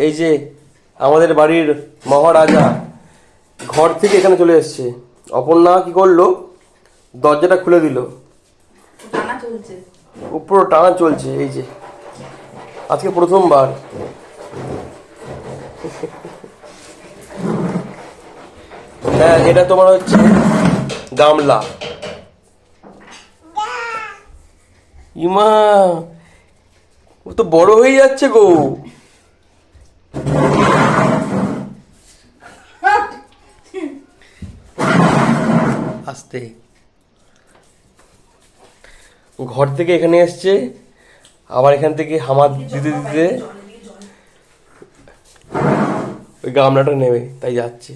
এই যে আমাদের বাড়ির মহারাজা ঘর থেকে এখানে চলে এসছে। অপর্ণা কি করলো, দরজাটা খুলে দিল। টানা চলছে, উপর টানা চলছে। এই যে আজকে প্রথমবার। হ্যাঁ, এটা তোমার হচ্ছে গামলা। ইমা, ও তো বড় হয়ে যাচ্ছে গো। আস্তে। ঘর থেকে এখানে এসছে, আবার এখান থেকে হামা দিতে দিতে ওই গামলাটা নেবে, তাই যাচ্ছে।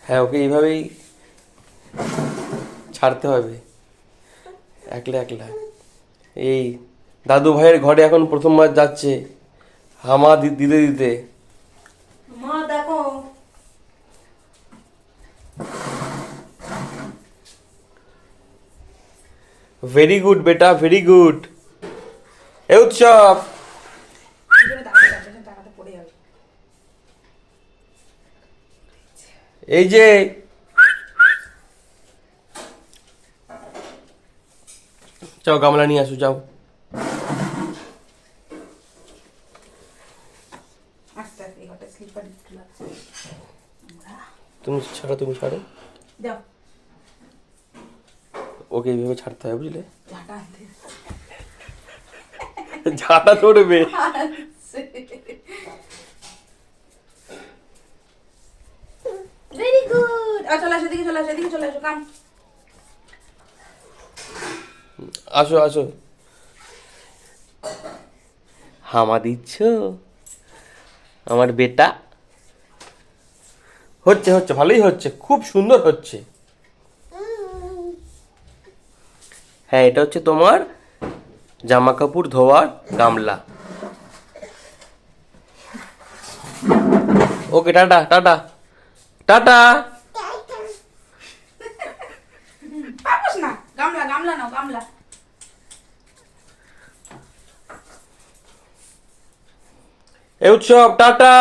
হ্যাঁ, ওকে এইভাবেই ছাড়তে হবে, একলা একলা। এই দাদু ভাইয়ের ঘরে এখন প্রথমবার যাচ্ছে হামা দিতে দিতে। মা দেখো ভেরি গুড বেটা, ভেরি গুড। এ উৎসব, টাকাটা পড়ে যাবে। এই যে যাও গামলা নিয়ে আসো, যাও। আস্তে আস্তে এই ঘরটা স্লিপার লাগছে। তুমি ছাড়ো, তুমি ছাড়ো। যাও ওকে এইভাবে ছাড়তে হয়, বুঝলে? ঝাঁটা আনতে ঝাঁটা ধরবে। Very good. চলে আসো, এদিকে চলে আসো, এদিকে চলে আসো, কাম। আসো আসো। হামা দিচ্ছ আমার বেটা? হচ্ছে হচ্ছে, ভালোই হচ্ছে, খুব সুন্দর হচ্ছে। হ্যাঁ, এটা হচ্ছে তোমার জামা কাপড় ধোয়ার গামলা। ওকে, টাটা টাটা টাটা। পারবস না, গামলা গামলা নাও, গামলা। এ উৎসব, টাটা।